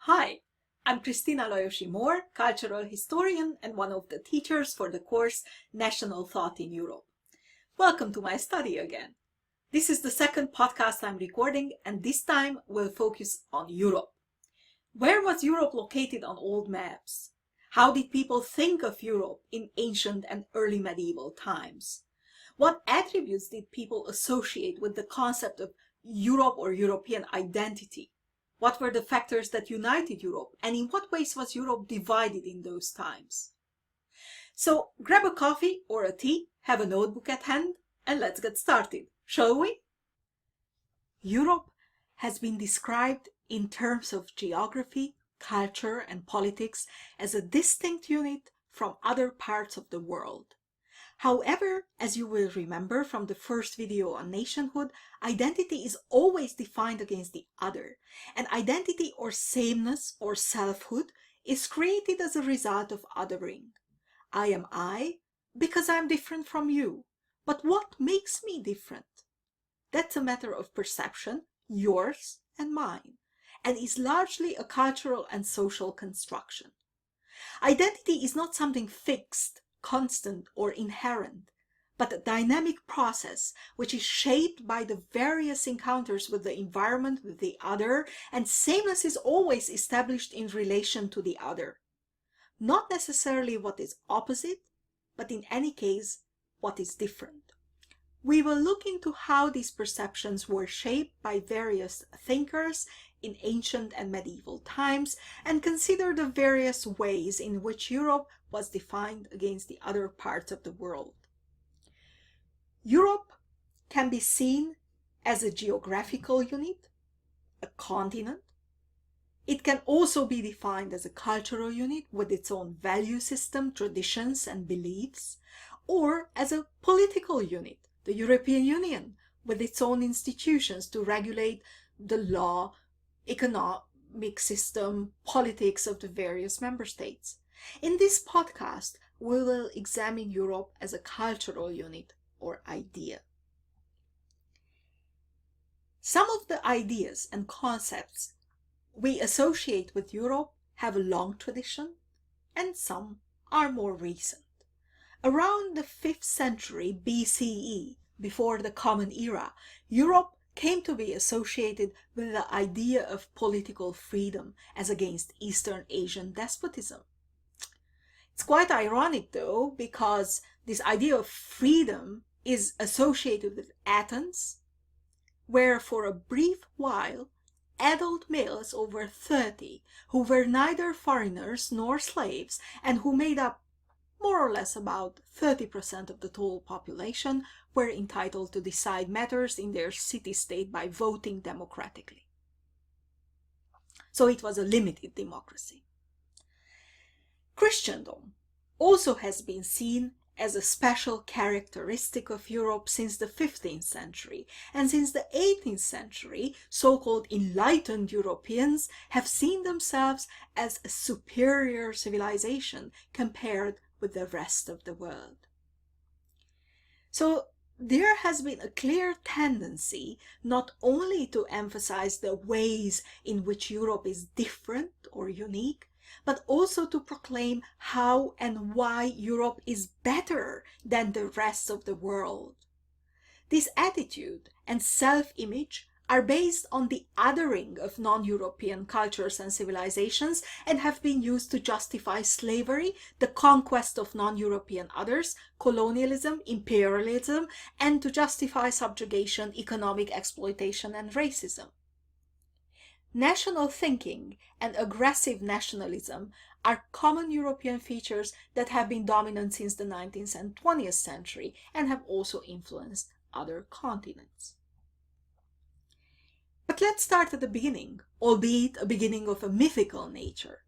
Hi, I'm Christina Loyoshi-Moore, cultural historian and one of the teachers for the course National Thought in Europe. Welcome to my study again. This is the second podcast I'm recording, and this time we'll focus on Europe. Where was Europe located on old maps? How did people think of Europe in ancient and early medieval times? What attributes did people associate with the concept of Europe or European identity? What were the factors that united Europe, and in what ways was Europe divided in those times? So grab a coffee or a tea, have a notebook at hand, and let's get started, shall we? Europe has been described in terms of geography, culture, and politics as a distinct unit from other parts of the world. However, as you will remember from the first video on nationhood, identity is always defined against the other, and identity or sameness or selfhood is created as a result of othering. I am I because I'm different from you, but what makes me different? That's a matter of perception, yours and mine, and is largely a cultural and social construction. Identity is not something fixed, constant, or inherent, but a dynamic process which is shaped by the various encounters with the environment, with the other, and sameness is always established in relation to the other. Not necessarily what is opposite, but in any case, what is different. We will look into how these perceptions were shaped by various thinkers in ancient and medieval times, and consider the various ways in which Europe was defined against the other parts of the world. Europe can be seen as a geographical unit, a continent. It can also be defined as a cultural unit with its own value system, traditions, and beliefs, or as a political unit, the European Union, with its own institutions to regulate the law, economic system, politics of the various member states. In this podcast, we will examine Europe as a cultural unit or idea. Some of the ideas and concepts we associate with Europe have a long tradition, and some are more recent. Around the 5th century BCE, before the Common Era, Europe came to be associated with the idea of political freedom as against Eastern Asian despotism. It's quite ironic, though, because this idea of freedom is associated with Athens, where for a brief while adult males over 30 who were neither foreigners nor slaves and who made up more or less about 30% of the total population were entitled to decide matters in their city-state by voting democratically. So it was a limited democracy. Christendom also has been seen as a special characteristic of Europe since the 15th century, and since the 18th century, so-called enlightened Europeans have seen themselves as a superior civilization compared with the rest of the world. So there has been a clear tendency not only to emphasize the ways in which Europe is different or unique, but also to proclaim how and why Europe is better than the rest of the world. This attitude and self-image are based on the othering of non-European cultures and civilizations and have been used to justify slavery, the conquest of non-European others, colonialism, imperialism, and to justify subjugation, economic exploitation, and racism. National thinking and aggressive nationalism are common European features that have been dominant since the 19th and 20th century and have also influenced other continents. But let's start at the beginning, albeit a beginning of a mythical nature.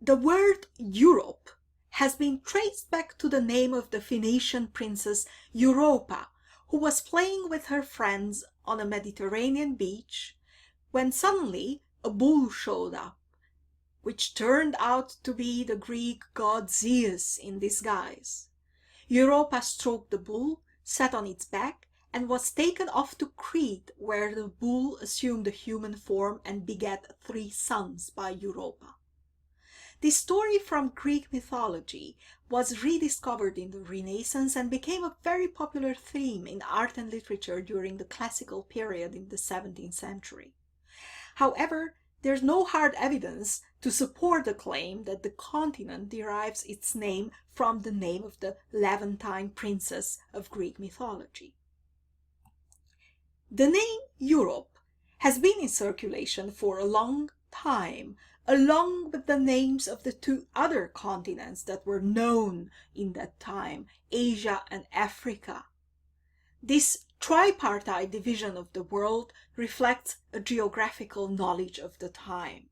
The word Europe has been traced back to the name of the Phoenician princess Europa, who was playing with her friends on a Mediterranean beach when suddenly a bull showed up, which turned out to be the Greek god Zeus in disguise. Europa stroked the bull, sat on its back, and was taken off to Crete, where the bull assumed a human form and begat 3 sons by Europa. This story from Greek mythology was rediscovered in the Renaissance and became a very popular theme in art and literature during the classical period in the 17th century. However, there's no hard evidence to support the claim that the continent derives its name from the name of the Levantine princess of Greek mythology. The name Europe has been in circulation for a long time, along with the names of the 2 other continents that were known in that time, Asia and Africa. This tripartite division of the world reflects a geographical knowledge of the time.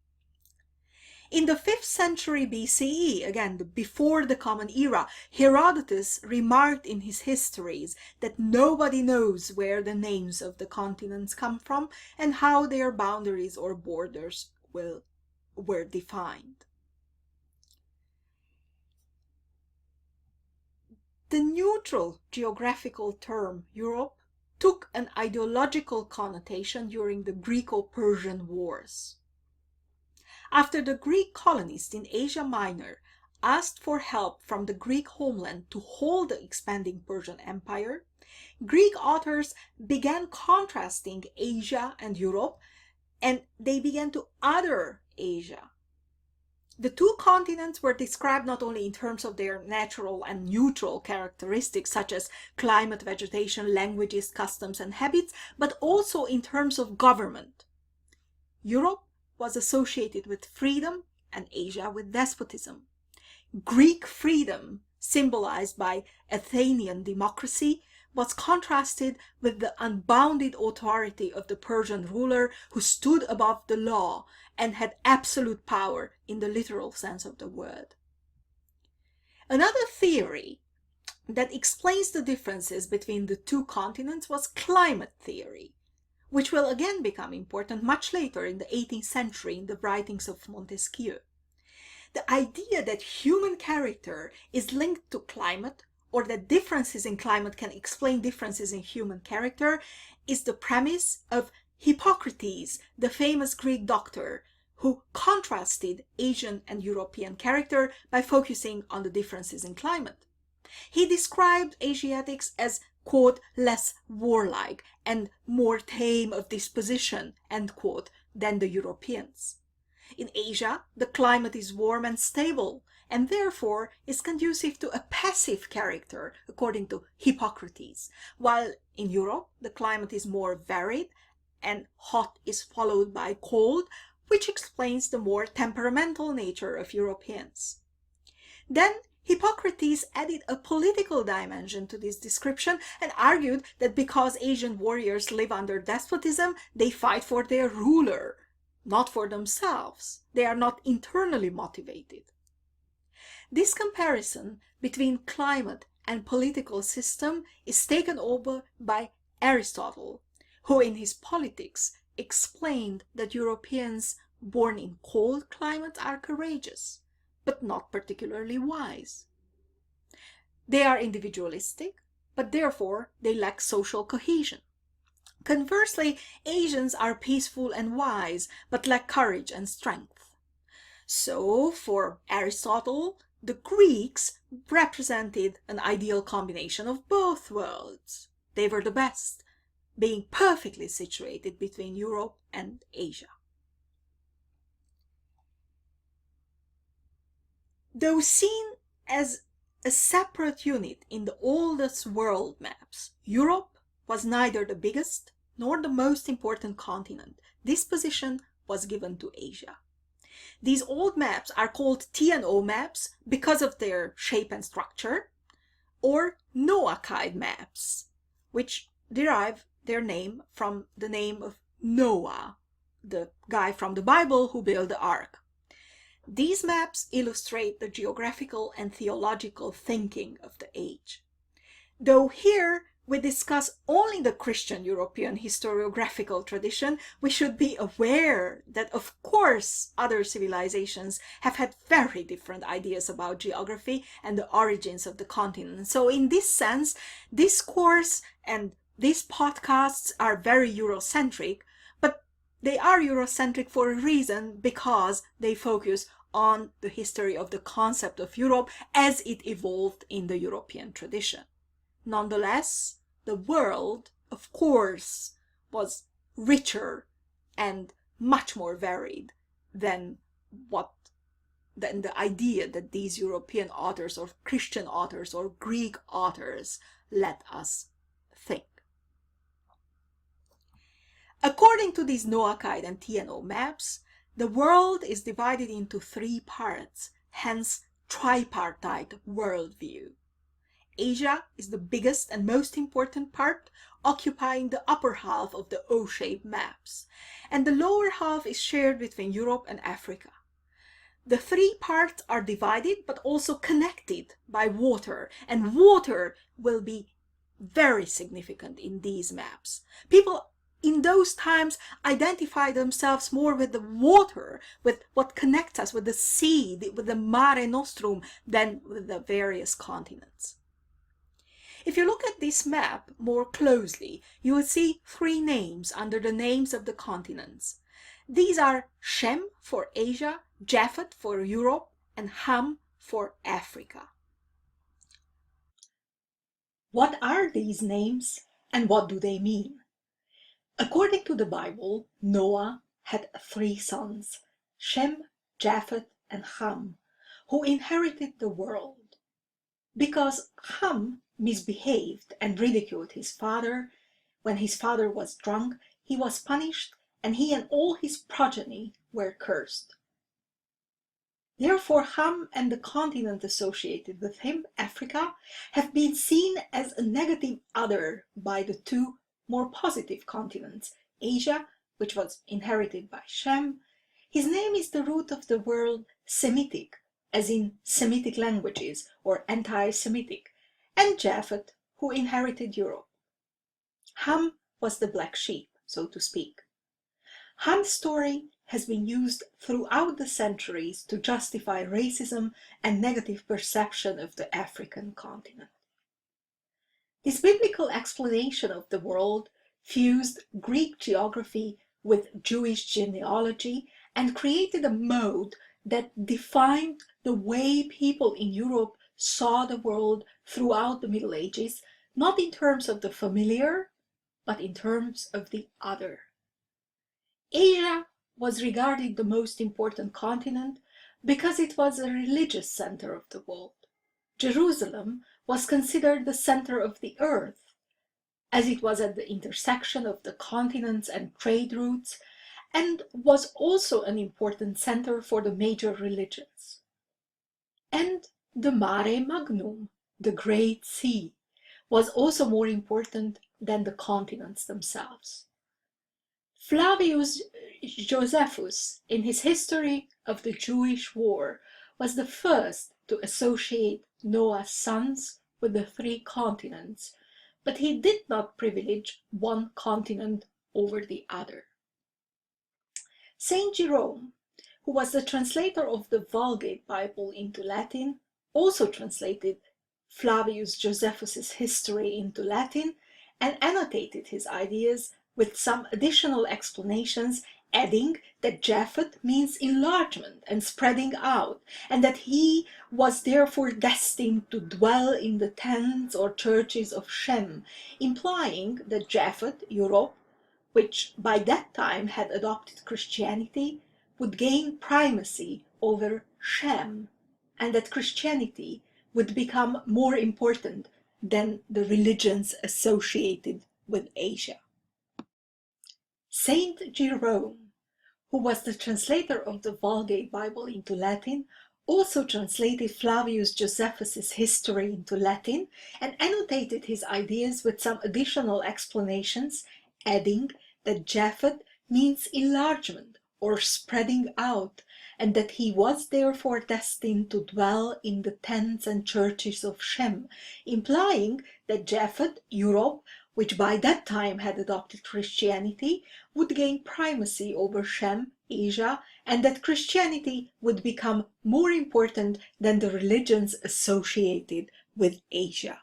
In the 5th century BCE, again before the Common Era, Herodotus remarked in his histories that nobody knows where the names of the continents come from and how their boundaries or borders were defined. The neutral geographical term Europe took an ideological connotation during the Greco-Persian Wars. After the Greek colonists in Asia Minor asked for help from the Greek homeland to hold the expanding Persian Empire, Greek authors began contrasting Asia and Europe, and they began to other Asia. The 2 continents were described not only in terms of their natural and neutral characteristics such as climate, vegetation, languages, customs, and habits, but also in terms of government. Europe was associated with freedom and Asia with despotism. Greek freedom, symbolized by Athenian democracy, was contrasted with the unbounded authority of the Persian ruler who stood above the law and had absolute power in the literal sense of the word. Another theory that explains the differences between the 2 continents was climate theory, which will again become important much later in the 18th century in the writings of Montesquieu. The idea that human character is linked to climate, or that differences in climate can explain differences in human character, is the premise of Hippocrates, the famous Greek doctor, who contrasted Asian and European character by focusing on the differences in climate. He described Asiatics as, quote, less warlike and more tame of disposition, end quote, than the Europeans. In Asia, the climate is warm and stable, and therefore is conducive to a passive character, according to Hippocrates, while in Europe, the climate is more varied, and hot is followed by cold, which explains the more temperamental nature of Europeans. Then Hippocrates added a political dimension to this description and argued that because Asian warriors live under despotism, they fight for their ruler, not for themselves. They are not internally motivated. This comparison between climate and political system is taken over by Aristotle, who in his Politics explained that Europeans born in cold climates are courageous, but not particularly wise. They are individualistic, but therefore they lack social cohesion. Conversely, Asians are peaceful and wise, but lack courage and strength. So, for Aristotle, the Greeks represented an ideal combination of both worlds. They were the best, being perfectly situated between Europe and Asia. Though seen as a separate unit in the oldest world maps, Europe was neither the biggest nor the most important continent. This position was given to Asia. These old maps are called T&O maps because of their shape and structure, or Noahide maps, which derive their name from the name of Noah, the guy from the Bible who built the ark. These maps illustrate the geographical and theological thinking of the age. Though here we discuss only the Christian European historiographical tradition, we should be aware that, of course, other civilizations have had very different ideas about geography and the origins of the continent. So in this sense, this course and these podcasts are very Eurocentric, but they are Eurocentric for a reason, because they focus on the history of the concept of Europe as it evolved in the European tradition. Nonetheless, the world, of course, was richer and much more varied than the idea that these European authors or Christian authors or Greek authors let us think. According to these Noahide and TNO maps, the world is divided into three parts, hence tripartite worldview. Asia is the biggest and most important part, occupying the upper half of the O-shaped maps, and the lower half is shared between Europe and Africa. The three parts are divided but also connected by water, and water will be very significant in these maps. People in those times identify themselves more with the water, with what connects us, with the sea, with the Mare Nostrum, than with the various continents. If you look at this map more closely, you will see three names under the names of the continents. These are Shem for Asia, Japhet for Europe, and Ham for Africa. What are these names and what do they mean? According to the Bible, Noah had three sons, Shem, Japhet, and Ham, who inherited the world. Because Ham misbehaved and ridiculed his father, when his father was drunk, he was punished, and he and all his progeny were cursed. Therefore, Ham and the continent associated with him, Africa, have been seen as a negative other by the two more positive continents, Asia, which was inherited by Shem. His name is the root of the word Semitic, as in Semitic languages or anti-Semitic, and Japhet, who inherited Europe. Ham was the black sheep, so to speak. Ham's story has been used throughout the centuries to justify racism and negative perception of the African continent. This biblical explanation of the world fused Greek geography with Jewish genealogy and created a mode that defined the way people in Europe saw the world throughout the Middle Ages, not in terms of the familiar, but in terms of the other. Asia was regarded the most important continent because it was a religious center of the world. Jerusalem was considered the center of the earth, as it was at the intersection of the continents and trade routes, and was also an important center for the major religions. And the Mare Magnum, the Great Sea, was also more important than the continents themselves. Flavius Josephus, in his History of the Jewish War, was the first to associate Noah's sons with the three continents, but he did not privilege one continent over the other. Saint Jerome, who was the translator of the Vulgate Bible into Latin, also translated Flavius Josephus's history into Latin and annotated his ideas with some additional explanations, adding that Japhet means enlargement and spreading out, and that he was therefore destined to dwell in the tents or churches of Shem, implying that Japhet, Europe, which by that time had adopted Christianity, would gain primacy over Shem, and that Christianity would become more important than the religions associated with Asia. Saint Jerome, who was the translator of the Vulgate Bible into Latin, also translated Flavius Josephus's history into Latin and annotated his ideas with some additional explanations, adding that Japhet means enlargement or spreading out, and that he was therefore destined to dwell in the tents and churches of Shem, implying that Japhet, Europe, which by that time had adopted Christianity, would gain primacy over Shem, Asia, and that Christianity would become more important than the religions associated with Asia.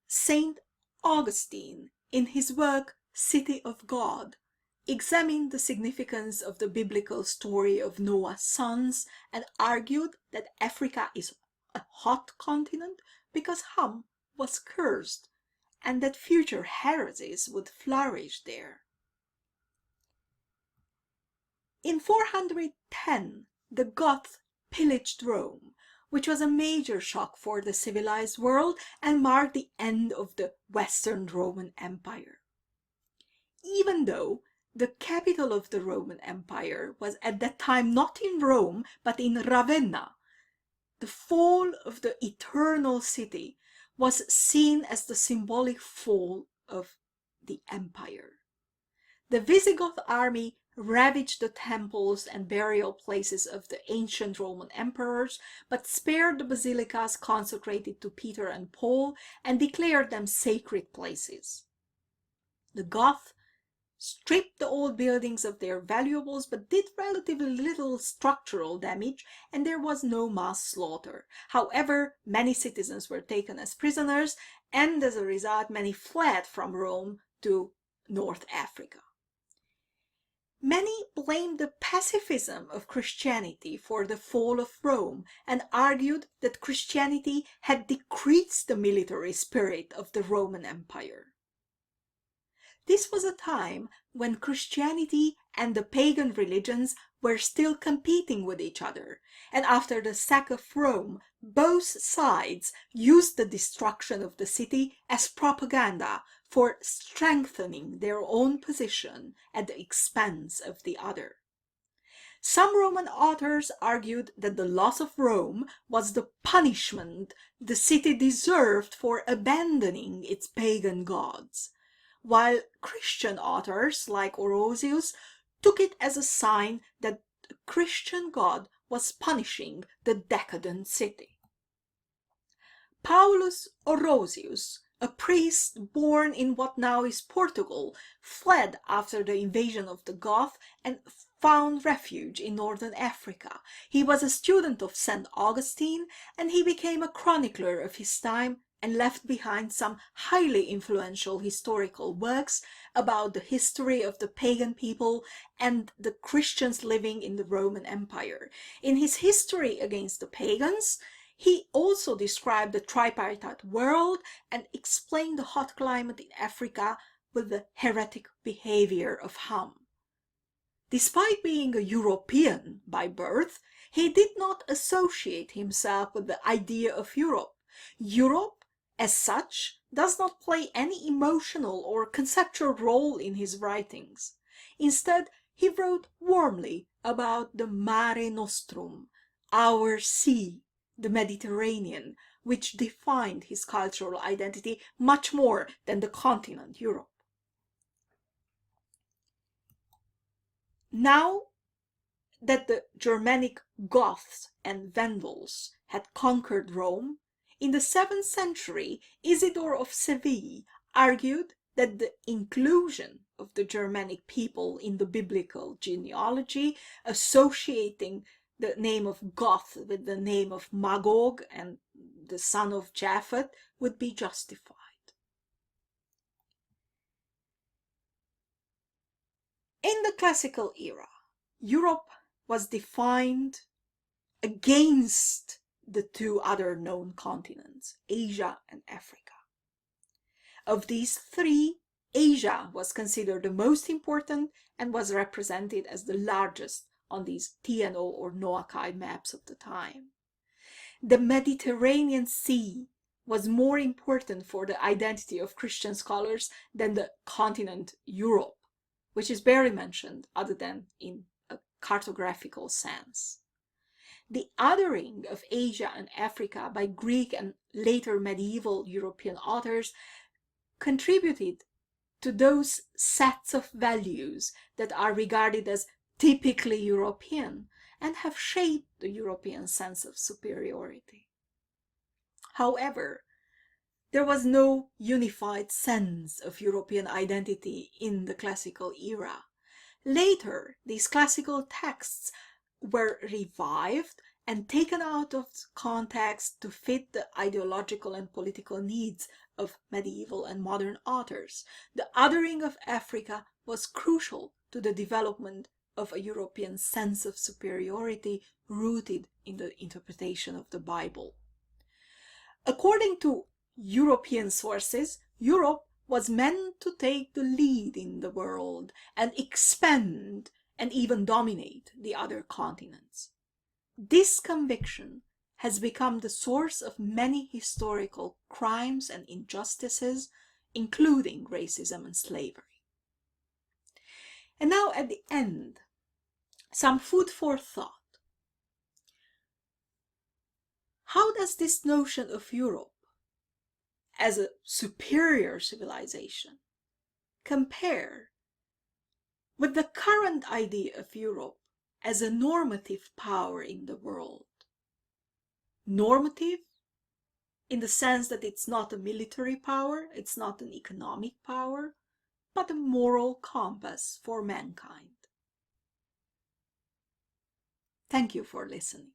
Saint Augustine, in his work City of God, examined the significance of the biblical story of Noah's sons and argued that Africa is a hot continent because Ham was cursed and that future heresies would flourish there. In 410, the Goths pillaged Rome, which was a major shock for the civilized world and marked the end of the Western Roman Empire. Even though the capital of the Roman Empire was at that time not in Rome but in Ravenna, the fall of the eternal city was seen as the symbolic fall of the empire. The Visigoth army ravaged the temples and burial places of the ancient Roman emperors, but spared the basilicas consecrated to Peter and Paul and declared them sacred places. The Goths stripped the old buildings of their valuables but did relatively little structural damage, and there was no mass slaughter. However, many citizens were taken as prisoners, and as a result many fled from Rome to North Africa. Many blamed the pacifism of Christianity for the fall of Rome and argued that Christianity had decreased the military spirit of the Roman Empire. This was a time when Christianity and the pagan religions were still competing with each other, and after the sack of Rome, both sides used the destruction of the city as propaganda for strengthening their own position at the expense of the other. Some Roman authors argued that the loss of Rome was the punishment the city deserved for abandoning its pagan gods, while Christian authors like Orosius took it as a sign that the Christian God was punishing the decadent city. Paulus Orosius, a priest born in what now is Portugal, fled after the invasion of the Goths and found refuge in northern Africa. He was a student of St. Augustine, and he became a chronicler of his time and left behind some highly influential historical works about the history of the pagan people and the Christians living in the Roman Empire. In his History Against the Pagans, he also described the tripartite world and explained the hot climate in Africa with the heretic behavior of Ham. Despite being a European by birth, he did not associate himself with the idea of Europe. Europe, as such, does not play any emotional or conceptual role in his writings. Instead, he wrote warmly about the Mare Nostrum, our sea, the Mediterranean, which defined his cultural identity much more than the continent Europe. Now that the Germanic Goths and Vandals had conquered Rome, in the 7th century, Isidore of Seville argued that the inclusion of the Germanic people in the biblical genealogy, associating the name of Goth with the name of Magog and the son of Japhet, would be justified. In the classical era, Europe was defined against the two other known continents, Asia and Africa. Of these three, Asia was considered the most important and was represented as the largest on these TNO or Noachic maps of the time. The Mediterranean Sea was more important for the identity of Christian scholars than the continent Europe, which is barely mentioned other than in a cartographical sense. The othering of Asia and Africa by Greek and later medieval European authors contributed to those sets of values that are regarded as typically European and have shaped the European sense of superiority. However, there was no unified sense of European identity in the classical era. Later, these classical texts were revived and taken out of context to fit the ideological and political needs of medieval and modern authors, the othering of Africa was crucial to the development of a European sense of superiority rooted in the interpretation of the Bible. According to European sources, Europe was meant to take the lead in the world and expand and even dominate the other continents. This conviction has become the source of many historical crimes and injustices, including racism and slavery. And now at the end, some food for thought. How does this notion of Europe as a superior civilization compare with the current idea of Europe as a normative power in the world? Normative in the sense that it's not a military power, it's not an economic power, but a moral compass for mankind. Thank you for listening.